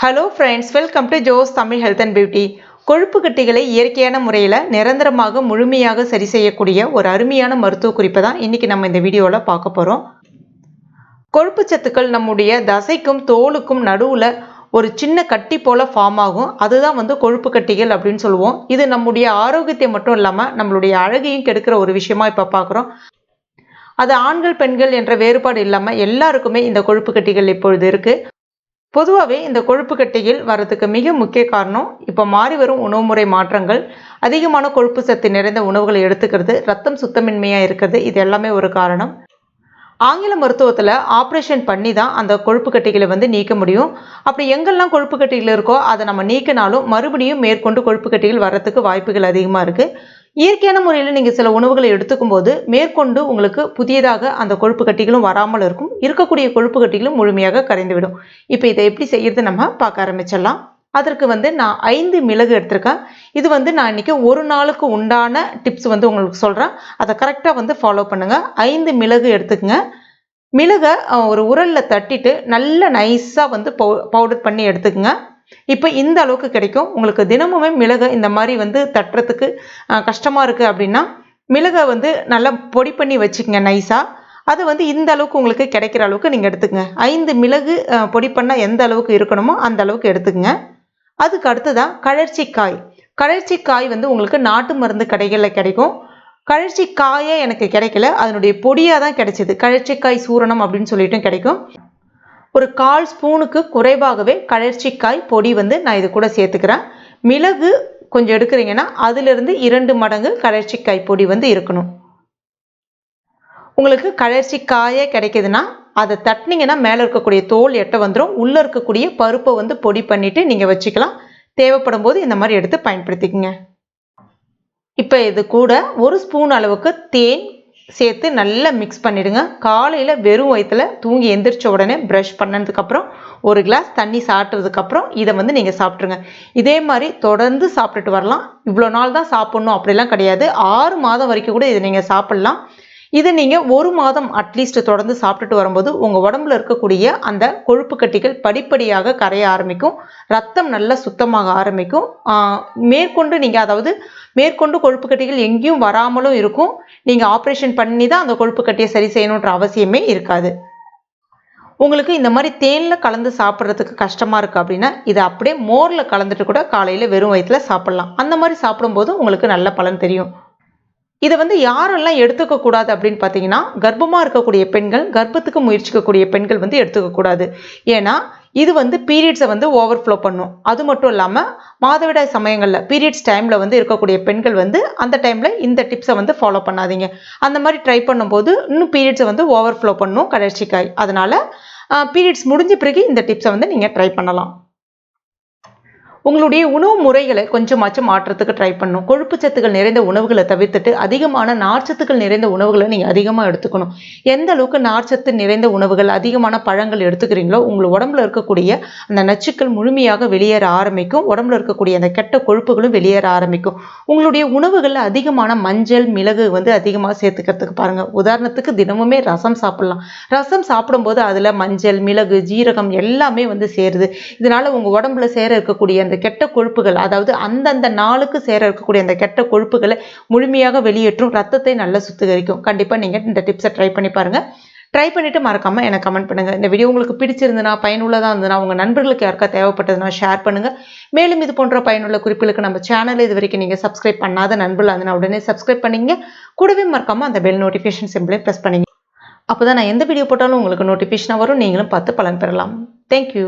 Hello friends, welcome to ஜோஸ் Tamil health and beauty. கொழுப்பு கட்டிகளை இயற்கையான முறையில் நிரந்தரமாக முழுமையாக சரி செய்யக்கூடிய ஒரு அருமையான மருத்துவ குறிப்பை தான் இன்றைக்கி நம்ம இந்த வீடியோவில் பார்க்க போகிறோம். கொழுப்பு சத்துக்கள் நம்முடைய தசைக்கும் தோலுக்கும் நடுவில் ஒரு சின்ன கட்டி போல் ஃபார்ம் ஆகும். அதுதான் கொழுப்பு கட்டிகள் அப்படின்னு சொல்லுவோம். இது நம்முடைய ஆரோக்கியத்தை மட்டும் இல்லாமல் நம்மளுடைய அழகையும் கெடுக்கிற ஒரு விஷயமா இப்போ பார்க்குறோம். அது ஆண்கள் பெண்கள் என்ற வேறுபாடு இல்லாமல் எல்லாருக்குமே இந்த கொழுப்பு கட்டிகள் இப்பொழுது இருக்குது. பொதுவாகவே இந்த கொழுப்பு கட்டிகள் வரதுக்கு மிக முக்கிய காரணம் இப்போ மாறி வரும் உணவு முறை மாற்றங்கள், அதிகமான கொழுப்பு சத்து நிறைந்த உணவுகளை எடுத்துக்கிறது, ரத்தம் சுத்தமின்மையாக இருக்கிறது, இது எல்லாமே ஒரு காரணம். ஆங்கில மருத்துவத்தில் ஆப்ரேஷன் பண்ணி தான் அந்த கொழுப்பு கட்டிகளை நீக்க முடியும். அப்படி எங்கெல்லாம் கொழுப்பு கட்டிகள் இருக்கோ அதை நம்ம நீக்கினாலும் மறுபடியும் மேற்கொண்டு கொழுப்பு கட்டிகள் வர்றதுக்கு வாய்ப்புகள் அதிகமாக இருக்குது. இயற்கையான முறையில் நீங்கள் சில உணவுகளை எடுத்துக்கும் போது மேற்கொண்டு உங்களுக்கு புதியதாக அந்த கொழுப்பு கட்டிகளும் வராமல் இருக்கும். இருக்கக்கூடிய கொழுப்பு கட்டிகளும் முழுமையாக கரைந்துவிடும். இப்போ இதை எப்படி செய்யறது நம்ம பார்க்க ஆரம்பிச்சிடலாம். அதற்கு நான் 5 மிளகு எடுத்திருக்கேன். இது நான் இன்னைக்கு ஒரு நாளுக்கு உண்டான டிப்ஸ் உங்களுக்கு சொல்கிறேன். அதை கரெக்டாக ஃபாலோ பண்ணுங்கள். 5 மிளகு எடுத்துக்கங்க. மிளகை ஒரு உரலில் தட்டிட்டு நல்ல நைஸாக பவுடர் பண்ணி எடுத்துக்கங்க. இப்போ இந்த அளவுக்கு கிடைக்கும். உங்களுக்கு தினமுமே மிளகை இந்த மாதிரி தட்டுறதுக்கு கஷ்டமாக இருக்குது அப்படின்னா மிளகை நல்லா பொடி பண்ணி வச்சுக்கங்க நைஸாக. அது இந்த அளவுக்கு உங்களுக்கு கிடைக்கிற அளவுக்கு நீங்கள் எடுத்துக்கங்க. 5 மிளகு பொடி பண்ணால் எந்த அளவுக்கு இருக்கணுமோ அந்த அளவுக்கு எடுத்துக்கங்க. அதுக்கு அடுத்ததான் கழற்சிக்காய். கழற்சிக்காய் உங்களுக்கு நாட்டு மருந்து கடைகளில் கிடைக்கும். கழற்சிக்காயே எனக்கு கிடைக்கல, அதனுடைய பொடியாக தான் கிடைச்சிது. கழற்சிக்காய் சூரணம் அப்படின்னு சொல்லிட்டும் கிடைக்கும். ஒரு 1/4 ஸ்பூனுக்கு குறைவாகவே கழற்சிக்காய் பொடி நான் இது கூட சேர்த்துக்கிறேன். மிளகு கொஞ்சம் எடுக்கிறீங்கன்னா அதிலிருந்து 2 மடங்கு கழற்சிக்காய் பொடி இருக்கணும். உங்களுக்கு கழற்சிக்காயே கிடைக்குதுன்னா அதை தட்டினீங்கன்னா மேலே இருக்கக்கூடிய தோல் எட்ட வந்துடும். உள்ளே இருக்கக்கூடிய பருப்பை பொடி பண்ணிவிட்டு நீங்கள் வச்சுக்கலாம். தேவைப்படும் போது இந்த மாதிரி எடுத்து பயன்படுத்திக்கங்க. இப்போ இது கூட 1 ஸ்பூன் அளவுக்கு தேன் சேர்த்து நல்லா மிக்ஸ் பண்ணிவிடுங்க. காலையில் வெறும் வயிற்றில் தூங்கி எந்திரிச்ச உடனே ப்ரஷ் பண்ணதுக்கப்புறம் 1 கிளாஸ் தண்ணி சாப்பிட்டதுக்கப்புறம் இதை நீங்கள் சாப்பிட்ருங்க. இதே மாதிரி தொடர்ந்து சாப்பிட்டுட்டு வரலாம். இவ்வளோ நாள் தான் சாப்பிட்ணும் அப்படிலாம் கிடையாது. 6 மாதம் வரைக்கும் கூட இதை நீங்கள் சாப்பிட்லாம். இதை நீங்கள் 1 மாதம் அட்லீஸ்ட் தொடர்ந்து சாப்பிட்டுட்டு வரும்போது உங்கள் உடம்புல இருக்கக்கூடிய அந்த கொழுப்பு கட்டிகள் படிப்படியாக கரைய ஆரம்பிக்கும். ரத்தம் நல்லா சுத்தமாக ஆரம்பிக்கும். மேற்கொண்டு நீங்கள் மேற்கொண்டு கொழுப்பு கட்டிகள் எங்கேயும் வராமலும் இருக்கும். நீங்கள் ஆப்ரேஷன் பண்ணி தான் அந்த கொழுப்பு கட்டியை சரி செய்யணுன்ற அவசியமே இருக்காது. உங்களுக்கு இந்த மாதிரி தேனில் கலந்து சாப்பிட்றதுக்கு கஷ்டமாக இருக்குது அப்படின்னா இதை அப்படியே மோரில் கலந்துட்டு கூட காலையில் வெறும் வயிற்றில் சாப்பிட்லாம். அந்த மாதிரி சாப்பிடும்போது உங்களுக்கு நல்ல பலன் தெரியும். இதை யாரெல்லாம் எடுத்துக்கக்கூடாது அப்படின்னு பார்த்தீங்கன்னா, கர்ப்பமாக இருக்கக்கூடிய பெண்கள், கர்ப்பத்துக்கு முயற்சிக்கக்கூடிய பெண்கள் எடுத்துக்கக்கூடாது. ஏன்னா இது பீரியட்ஸை ஓவர்ஃப்ளோ பண்ணும். அது மட்டும் இல்லாமல் மாதவிடாய் சமயங்களில் பீரியட்ஸ் டைமில் இருக்கக்கூடிய பெண்கள் அந்த டைமில் இந்த டிப்ஸை ஃபாலோ பண்ணாதீங்க. அந்த மாதிரி ட்ரை பண்ணும்போது இன்னும் பீரியட்ஸை ஓவர்ஃப்ளோ பண்ணும் கழற்சிக்காய். அதனால் பீரியட்ஸ் முடிஞ்ச பிறகு இந்த டிப்ஸை நீங்கள் ட்ரை பண்ணலாம். உங்களுடைய உணவு முறைகளை கொஞ்சமாச்சும் மாற்றத்துக்கு ட்ரை பண்ணணும். கொழுப்பு சத்துக்கள் நிறைந்த உணவுகளை தவிர்த்துட்டு அதிகமான நார்ச்சத்துக்கள் நிறைந்த உணவுகளை நீங்கள் அதிகமாக எடுத்துக்கணும். எந்த அளவுக்கு நார்ச்சத்து நிறைந்த உணவுகள், அதிகமான பழங்கள் எடுத்துக்கிறீங்களோ உங்கள் உடம்புல இருக்கக்கூடிய அந்த நச்சுக்கள் முழுமையாக வெளியேற ஆரம்பிக்கும். உடம்புல இருக்கக்கூடிய அந்த கெட்ட கொழுப்புகளும் வெளியேற ஆரம்பிக்கும். உங்களுடைய உணவுகளில் அதிகமான மஞ்சள், மிளகு அதிகமாக சேர்த்துக்கிறதுக்கு பாருங்கள். உதாரணத்துக்கு தினமுமே ரசம் சாப்பிடலாம். ரசம் சாப்பிடும்போது அதில் மஞ்சள், மிளகு, ஜீரகம் எல்லாமே சேருது. இதனால உங்கள் உடம்புல சேர இருக்கக்கூடிய அந்த கெட்ட கொழுப்புகள், அதாவது அந்தந்த நாளுக்கு சேர இருக்கக்கூடிய அந்த கெட்ட கொழுப்புகளை முழுமையாக வெளியேற்றும். ரத்தத்தை நல்லா சுத்திகரிக்கும். கண்டிப்பாக நீங்கள் இந்த டிப்ஸை ட்ரை பண்ணி பாருங்கள். ட்ரை பண்ணிவிட்டு மறக்காமல் எனக்கு கமெண்ட் பண்ணுங்கள். இந்த வீடியோ உங்களுக்கு பிடிச்சிருந்ததுன்னா, பயனுள்ளதாக இருந்ததுன்னா, உங்கள் நண்பர்களுக்கு யாருக்கா தேவைப்பட்டதுன்னா ஷேர் பண்ணுங்கள். மேலும் இது போன்ற பயனுள்ள குறிப்புகளுக்கு நம்ம சேனலை இது வரைக்கும் நீங்கள் சப்ஸ்கிரைப் பண்ணாத நண்பர்கள் இருந்ததுன்னா உடனே சப்ஸ்கிரைப் பண்ணிங்க. கூடவே மறக்காமல் அந்த பெல் நோட்டிஃபிகேஷன் சிம்பிளை ப்ரெஸ் பண்ணிங்க. அப்போ தான் நான் எந்த வீடியோ போட்டாலும் உங்களுக்கு நோட்டிஃபிகேஷனாக வரும். நீங்களும் பார்த்து பலன் பெறலாம். தேங்க்யூ.